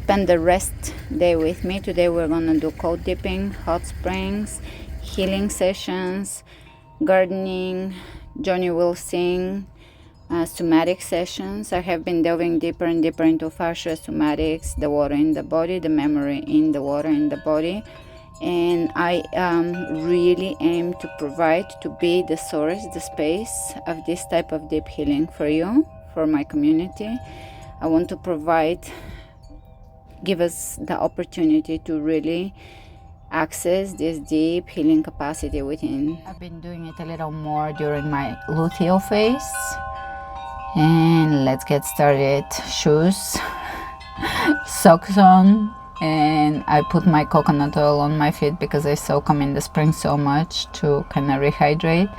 spend the rest day with me. Today we're gonna do cold dipping, hot springs, healing sessions, gardening. Jonny will sing, somatic sessions. I have been delving deeper and deeper into fascia, somatics, the water in the body, the memory in the water in the body. And I really aim to provide, to be the source, the space of this type of deep healing for you, for my community. I want to provide, give us the opportunity to really access this deep healing capacity within. I've been doing it a little more during my luteal phase. And let's get started. Shoes, socks on, and I put my coconut oil on my feet because I soak them in the spring so much to kind of rehydrate,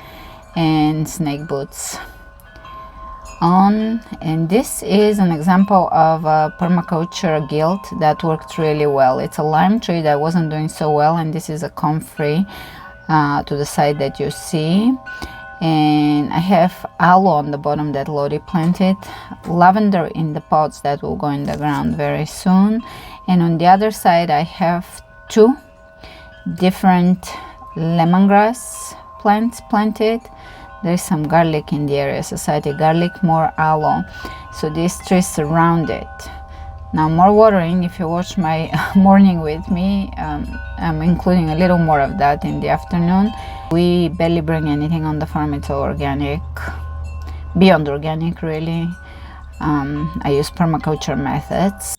and snake boots on. And this is an example of a permaculture guild that worked really well. It's a lime tree that wasn't doing so well, and this is a comfrey to the side that you see. And I have aloe on the bottom that Lottie planted, lavender in the pots that will go in the ground very soon, and on the other side I have 2 different lemongrass plants planted. There's some garlic in the area, society garlic, more aloe, so these trees surround it. Now more watering. If you watch my morning with me, I'm including a little more of that in the afternoon. We barely bring anything on the farm. It's all organic, beyond organic really. I use permaculture methods.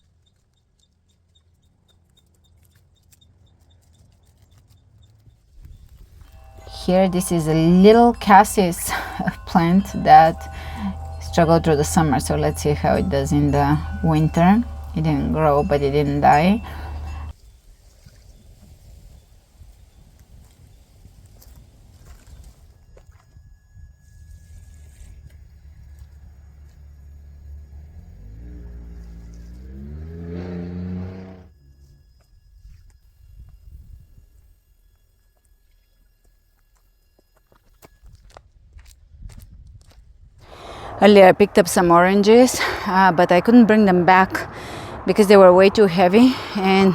Here, this is a little cassis plant that struggled through the summer, so let's see how it does in the winter. It didn't grow, but it didn't die. Earlier I picked up some oranges, but I couldn't bring them back because they were way too heavy and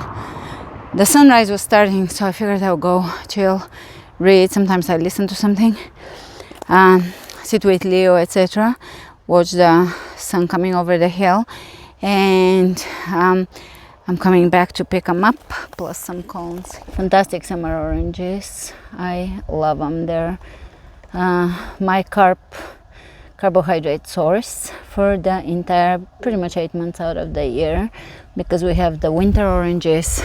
the sunrise was starting, so I figured I would go chill, read. Sometimes I listen to something, sit with Leo, etc., watch the sun coming over the hill, and I'm coming back to pick them up, plus some cones. Fantastic summer oranges. I love them. They're my carbohydrate source for the entire, pretty much 8 months out of the year, because we have the winter oranges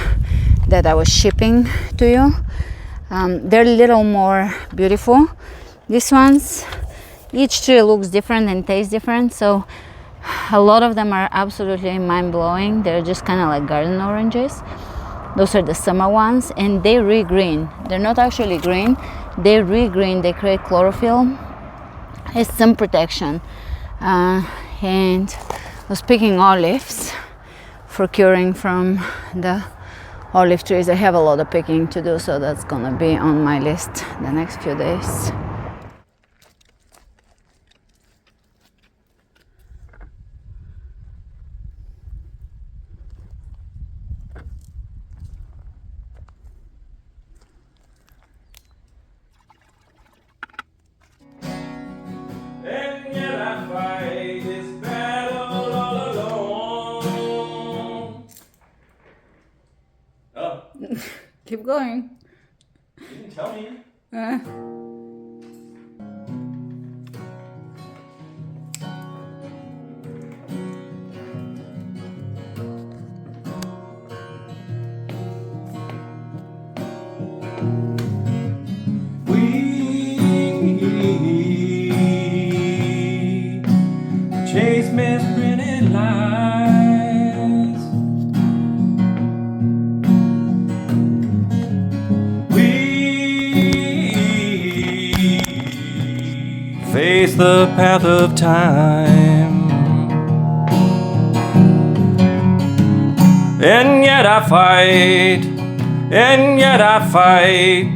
that I was shipping to you. They're a little more beautiful. These ones, each tree looks different and tastes different, so a lot of them are absolutely mind-blowing. They're just kind of like garden oranges. Those are the summer ones, and they regreen. They're not actually green, they regreen. They create chlorophyll. It's sun protection. And I was picking olives for curing from the olive trees. I have a lot of picking to do, so that's gonna be on my list the next few days. Keep going. You didn't tell me. We chase misprinted lies. Face the path of time, and yet I fight, and yet I fight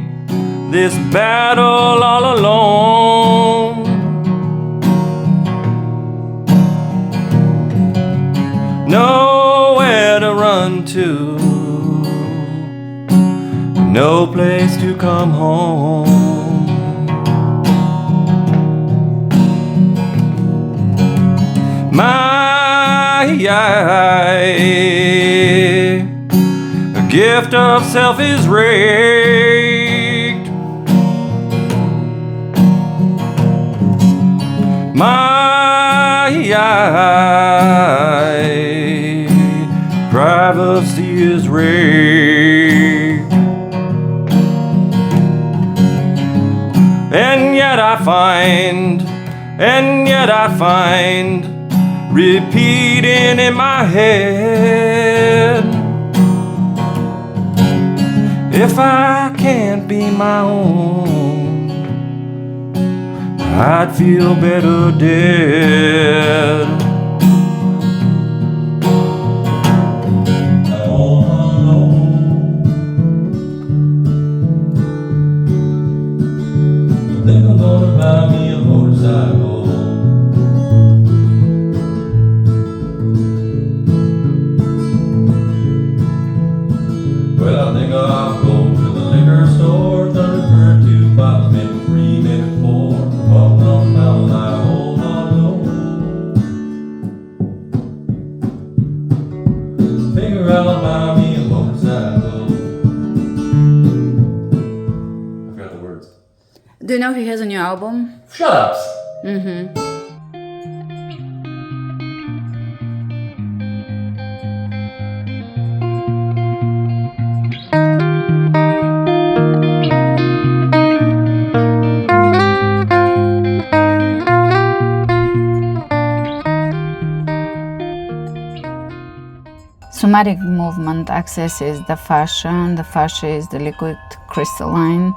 this battle all alone. Nowhere to run run to, no place to come home. My a gift of self is raked. My privacy is raked. And yet I find repeating in my head, if I can't be my own, I'd feel better dead. All alone, I think I'm gonna buy me a motorcycle. Well, I think I'll go to the liquor store, 32 bottles, maybe 3, maybe 4. Walking on the mountain, I hold on low. Figure I'll buy me a motorcycle. I forgot the words. Do you know he has a new album? Shut up! Somatic movement accesses the fascia, and the fascia is the liquid crystalline.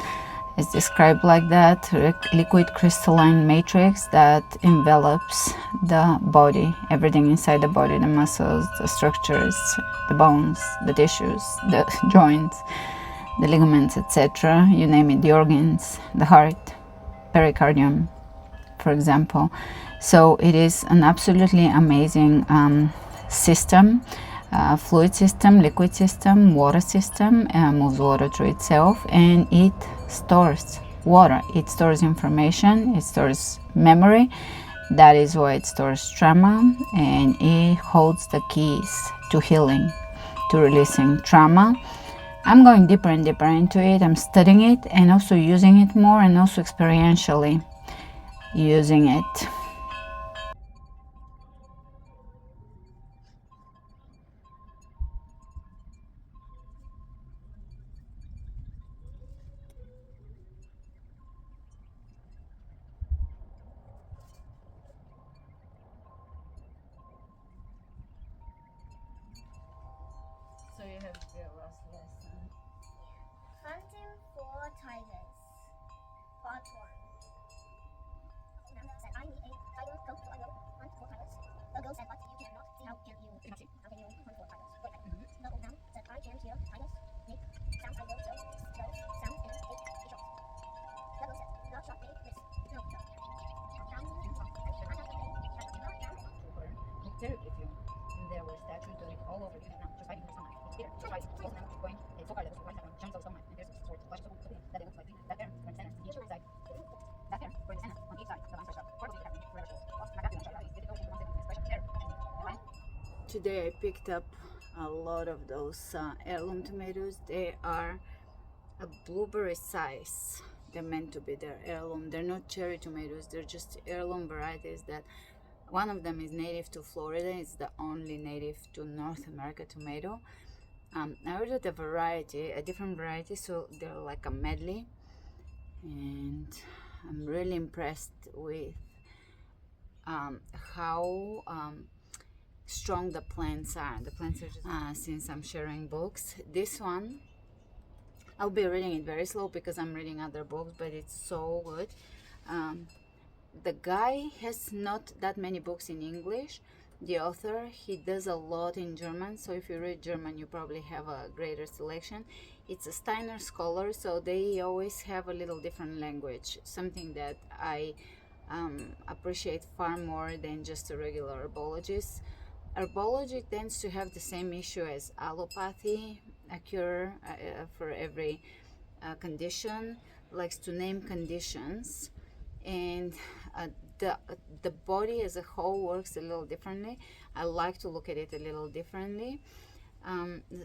It's described like that, liquid crystalline matrix that envelops the body, everything inside the body, the muscles, the structures, the bones, the tissues, the joints, the ligaments, etc. You name it, the organs, the heart, pericardium, for example. So it is an absolutely amazing system. Fluid system, liquid system, water system, moves water through itself, and it stores water. It stores information, it stores memory. That is why it stores trauma, and it holds the keys to healing, to releasing trauma. I'm going deeper and deeper into it. I'm studying it and also using it more, and also experientially using it. So you have your last lesson. Hunting for tigers. Part 1. Now that I need a tiger coat, so I will hunt for tigers. The girl said, but you cannot. See, how can you hunt for tigers? The old man said, I can hear tigers make sounds. I will tell those sounds and take a shot. The girl said, the shot made this. No. There with you. And there were statues doing all over you now, just fighting for sunlight. Here, twice, both of them going, so far that was going chunks of sunlight, and there's a sword, flashes so quickly that it looks like that pair for descendants on each side. That pair for descendants on each side, the lines are sharp. Probably happening forever shows. Lost my background, short is difficult and one expression there. Fine. Today I picked up a lot of those heirloom tomatoes. They are a blueberry size. They're meant to be, they're heirloom. They're not cherry tomatoes, they're just heirloom varieties that one of them is native to Florida. It's the only native to North America tomato. I ordered a different variety, so they're like a medley, and I'm really impressed with how strong the plants are. The plants are just, since I'm sharing books, this one I'll be reading it very slow because I'm reading other books, but it's so good. The guy has not that many books in English. The author, he does a lot in German, so if you read German you probably have a greater selection. It's a Steiner scholar, so they always have a little different language, something that I appreciate far more than just a regular herbologist. Herbology tends to have the same issue as allopathy, a cure for every condition, likes to name conditions, and the body as a whole works a little differently. I like to look at it a little differently.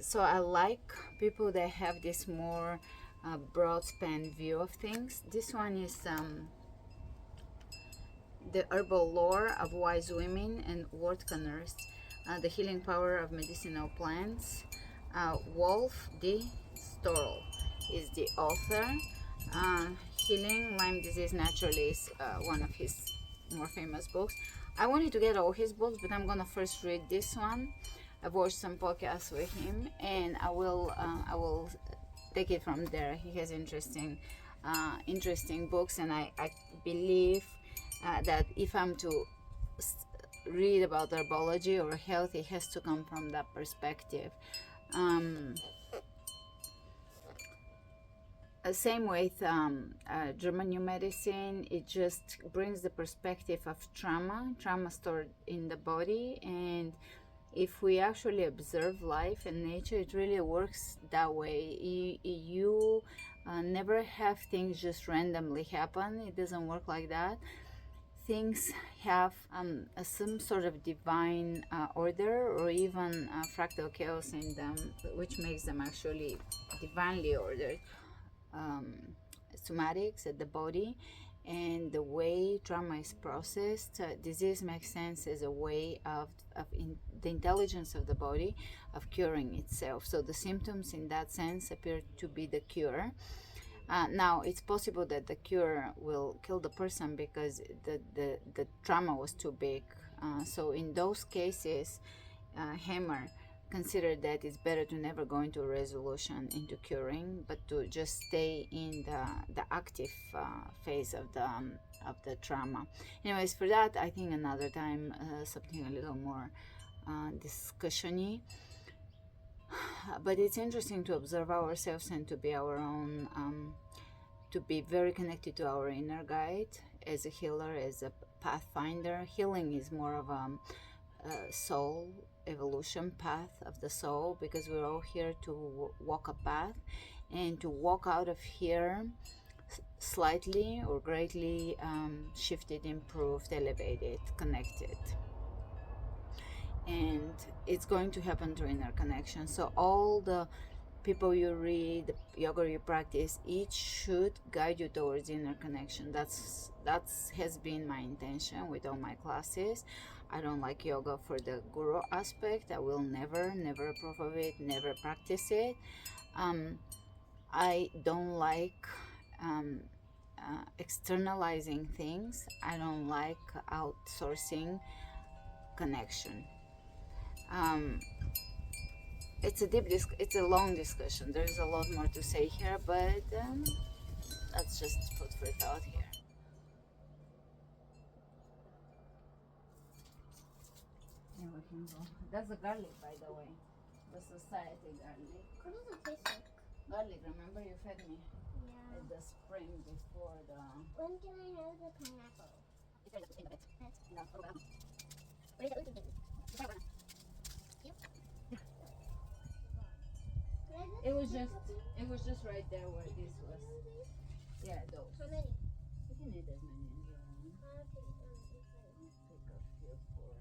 So I like people that have this more broad span view of things. This one is the herbal lore of wise women and Wortcunners, the healing power of medicinal plants. Wolf D. Storl is the author. Healing Lyme Disease Naturally is one of his more famous books. I wanted to get all his books, but I'm gonna first read this one. I've watched some podcasts with him, and I will take it from there. He has interesting books, and I believe that if I'm to read about herbology or health, it has to come from that perspective. Same with German new medicine. It just brings the perspective of trauma stored in the body, and if we actually observe life and nature, it really works that way. You never have things just randomly happen. It doesn't work like that. Things have some sort of divine order, or even fractal chaos in them, which makes them actually divinely ordered. Somatics at the body, and the way trauma is processed, disease makes sense as a way of the intelligence of the body of curing itself. So the symptoms in that sense appear to be the cure. Now it's possible that the cure will kill the person because the trauma was too big. So in those cases, Hammer considered that it's better to never go into resolution, into curing, but to just stay in the active phase of the trauma. Anyways, for that, I think another time something a little more discussion-y. But it's interesting to observe ourselves and to be our own, to be very connected to our inner guide as a healer, as a pathfinder. Healing is more of a soul evolution path of the soul, because we're all here to walk a path and to walk out of here slightly or greatly shifted, improved, elevated, connected. And it's going to happen through inner connection. So all the people you read, the yoga you practice, each should guide you towards inner connection. That's has been my intention with all my classes. I don't like yoga for the guru aspect. I will never approve of it, never practice it. I don't like externalizing things. I don't like outsourcing connection. It's a long discussion. There's a lot more to say here, but that's just food for thought here. Yeah, we can go. That's the garlic, by the way. The society garlic. What does it taste like? Garlic, remember you fed me Yeah. at the spring before the... When can I have the pineapple? It's right at the end of it. No, over. Where's the other thing? It was just right there where this was. Yeah, those. How many? You can eat as many as you want. Pick a few for...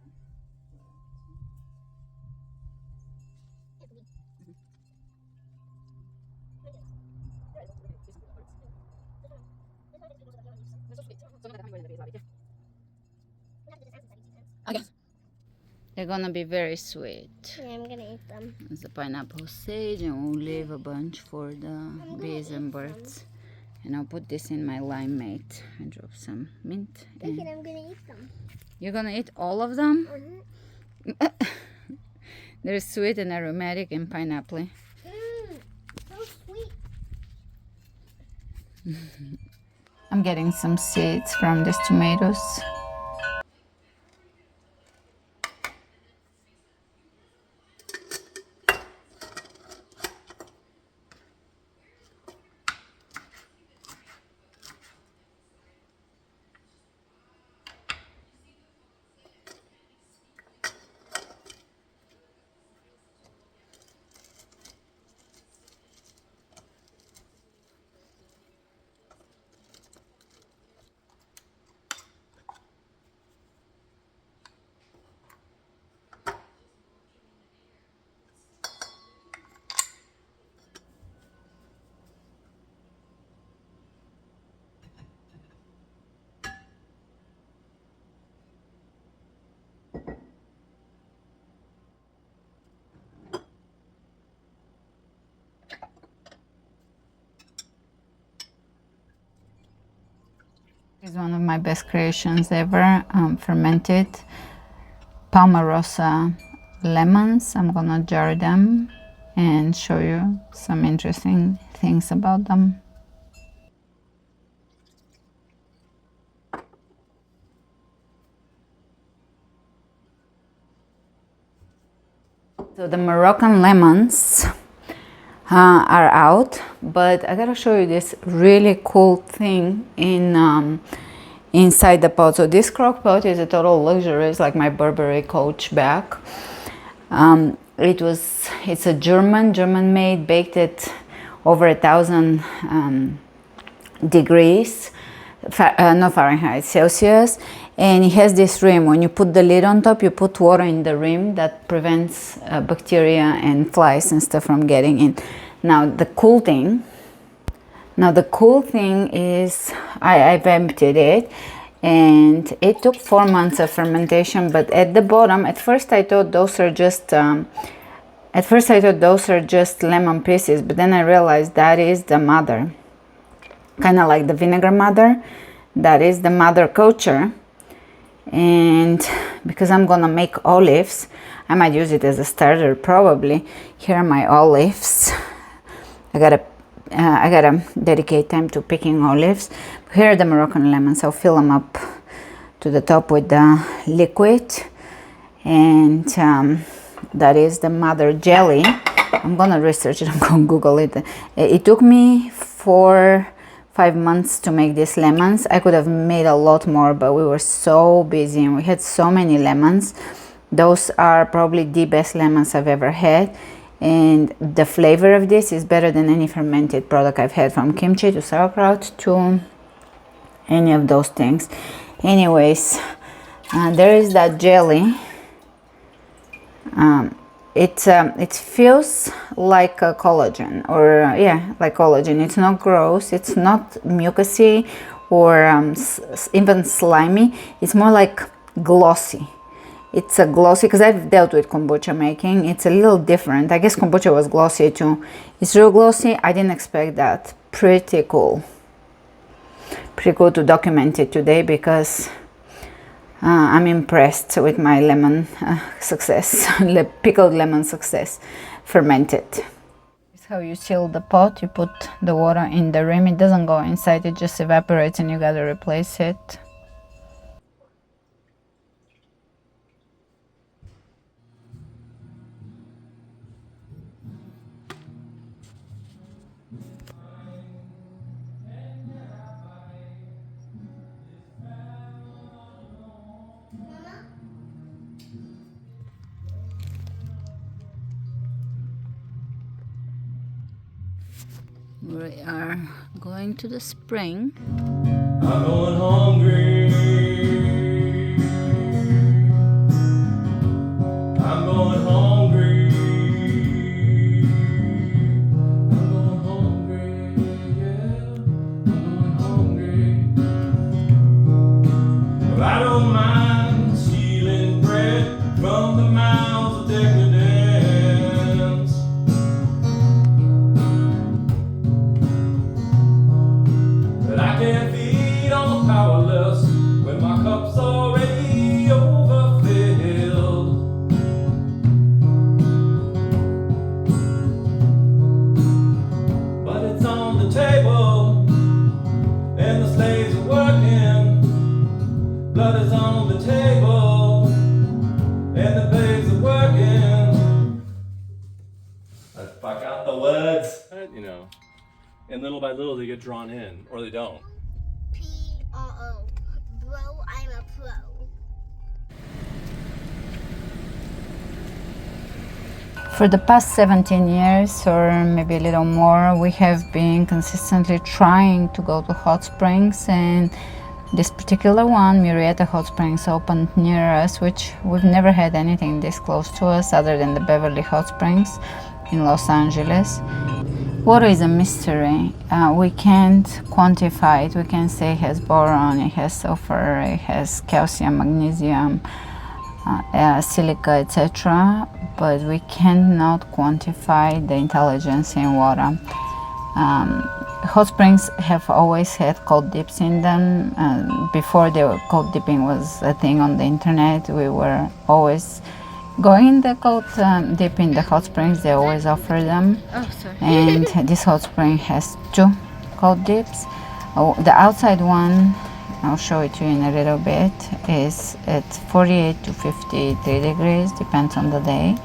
Okay. They're gonna be very sweet. Yeah, I'm gonna eat them. It's the pineapple sage, and we'll leave a bunch for the bees and birds. And I'll put this in my lime mate. I drop some mint. Look, and I'm gonna eat them. You're gonna eat all of them? Mm-hmm. They're sweet and aromatic and pineapple. So sweet. I'm getting some seeds from these tomatoes. It's one of my best creations ever, fermented Palmarosa lemons. I'm gonna jar them and show you some interesting things about them. So the Moroccan lemons are out, but I gotta show you this really cool thing in inside the pot. So this crock pot is a total luxury. It's like my Burberry Coach bag. It's a German made, baked at over 1,000 degrees, not Fahrenheit, Celsius. And it has this rim. When you put the lid on top, you put water in the rim that prevents bacteria and flies and stuff from getting in. Now the cool thing is I've emptied it, and it took 4 months of fermentation. But at the bottom, at first I thought those are just lemon pieces, but then I realized that is the mother, kind of like the vinegar mother. That is the mother culture. And because I'm gonna make olives, I might use it as a starter probably. Here are my olives. I gotta dedicate time to picking olives. Here are the Moroccan lemons. I'll fill them up to the top with the liquid, and that is the mother jelly. I'm gonna research it. I'm gonna Google it. It took me 4-5 months to make these lemons. I could have made a lot more, but we were so busy and we had so many lemons. Those are probably the best lemons I've ever had, and the flavor of this is better than any fermented product I've had, from kimchi to sauerkraut to any of those things. Anyways, there is that jelly. It feels like a collagen, or like collagen. It's not gross, it's not mucousy or even slimy. It's more like glossy. It's a glossy, because I've dealt with kombucha making. It's a little different. I guess kombucha was glossy too. It's real glossy. I didn't expect that. Pretty cool to document it today, because I'm impressed with my lemon success, pickled lemon success, fermented. This is how you seal the pot. You put the water in the rim. It doesn't go inside, it just evaporates and you gotta replace it. We are going to the spring. I'm going hungry. I'm going hungry. I'm going hungry. Yeah, I'm going hungry. But I don't mind stealing bread from the mouths of decadence. But I can't feed on the powerless when my cup's already overfilled. But it's on the table, and the slaves are working. Blood is on the table, and the babes are working. If I got the words, you know. And little by little they get drawn in, or they don't. P-R-O. Bro, I'm a pro. For the past 17 years, or maybe a little more, we have been consistently trying to go to hot springs, and this particular one, Murrieta Hot Springs, opened near us, which we've never had anything this close to us other than the Beverly Hot Springs in Los Angeles. Water is a mystery. We can't quantify it. We can say it has boron, it has sulfur, it has calcium, magnesium, silica, etc. But we cannot quantify the intelligence in water. hot springs have always had cold dips in them. Before the cold dipping was a thing on the internet, we were always going in the cold dip in the hot springs. They always offer them. Oh, sorry. And this hot spring has 2 cold dips. Oh, the outside one, I'll show it to you in a little bit, is at 48 to 53 degrees, depends on the day.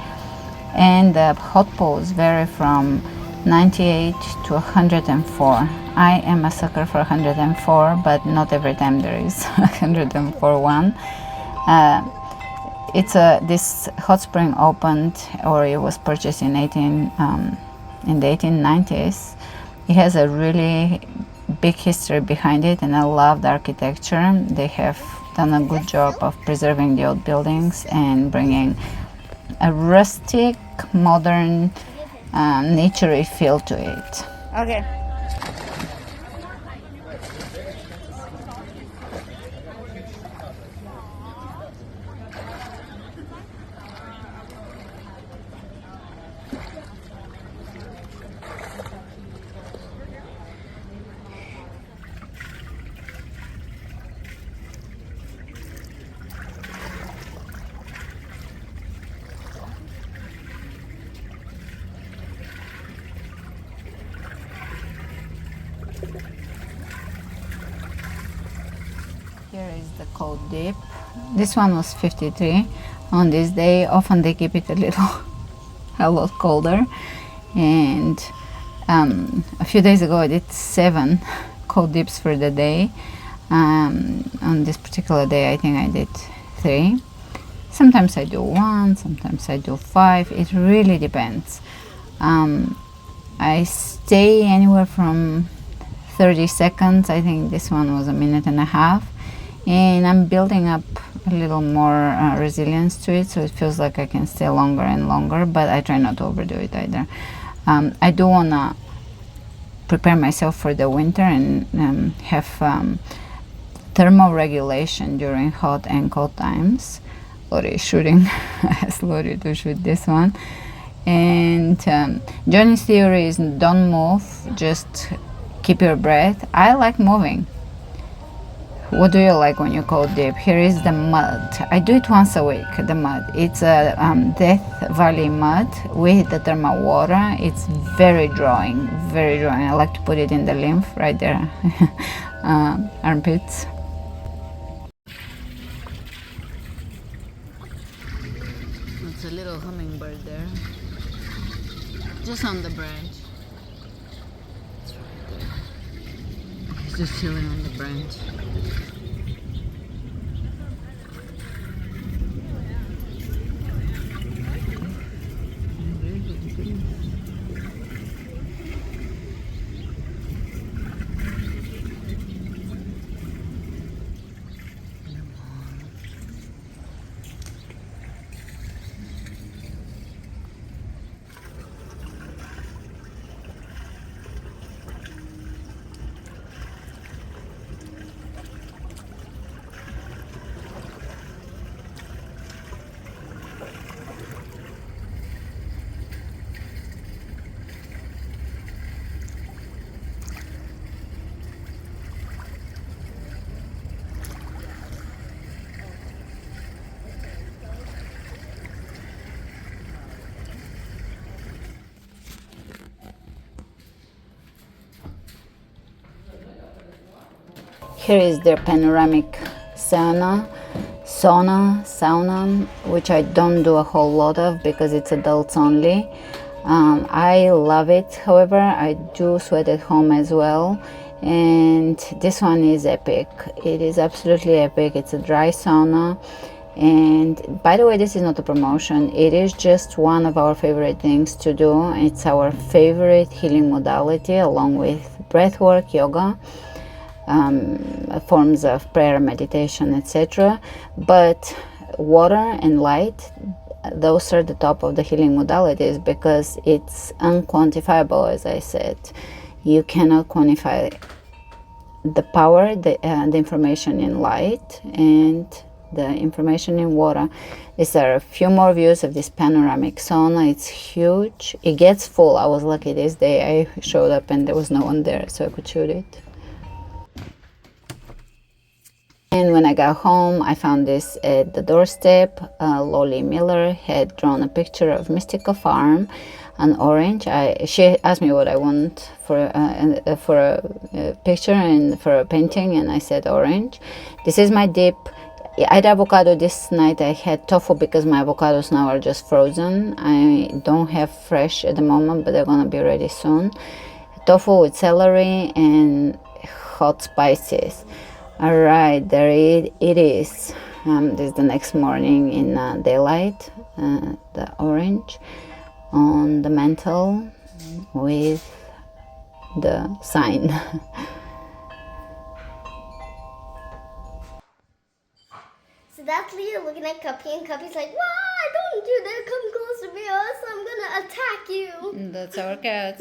And the hot pools vary from 98 to 104. I am a sucker for 104, but not every time there is 104 one. This hot spring opened, or it was purchased in the 1890s. It has a really big history behind it, and I love the architecture. They have done a good job of preserving the old buildings and bringing a rustic, modern, naturey feel to it. Okay. Here is the cold dip. This one was 53 on this day. Often they keep it a lot colder. And a few days ago I did 7 cold dips for the day. On this particular day I think I did 3. Sometimes I do 1, sometimes I do 5. It really depends. I stay anywhere from 30 seconds. I think this one was a minute and a half. And I'm building up a little more resilience to it, so it feels like I can stay longer and longer, but I try not to overdo it either. I do want to prepare myself for the winter and have thermal regulation during hot and cold times. Lori is shooting. I asked Lori to shoot this one. And Jonny's theory is don't move, just keep your breath. I like moving. What do you like when you cold dip? Here is the mud. I do it once a week, the mud. It's a Death Valley mud with the thermal water. It's very drawing, very drawing. I like to put it in the lymph right there, armpits. It's a little hummingbird there, just on the branch. It's right there. He's just chilling on the branch. Here is their panoramic sauna, which I don't do a whole lot of because it's adults only. I love it, however, I do sweat at home as well. And this one is epic. It is absolutely epic. It's a dry sauna. And by the way, this is not a promotion. It is just one of our favorite things to do. It's our favorite healing modality, along with breathwork, yoga, forms of prayer, meditation, etc. But water and light, those are the top of the healing modalities because it's unquantifiable. As I said, you cannot quantify the power, the information in light, and the information in water. These are a few more views of this panoramic sauna. It's huge. It gets full. I was lucky this day. I showed up and there was no one there, so I could shoot it. And when I got home, I found this at the doorstep. Lolly Miller had drawn a picture of Mystical Farm, an orange. She asked me what I want for a picture and for a painting, and I said orange. This is my dip. I had avocado this night. I had tofu because my avocados now are just frozen. I don't have fresh at the moment, but they're gonna be ready soon. Tofu with celery and hot spices. All right, there it is. This is the next morning in daylight. The orange on the mantle with the sign. So that's Leah looking at Cuppy, and Cuppy's like, "Why don't you dare come close to me, or else I'm gonna attack you." That's our cat.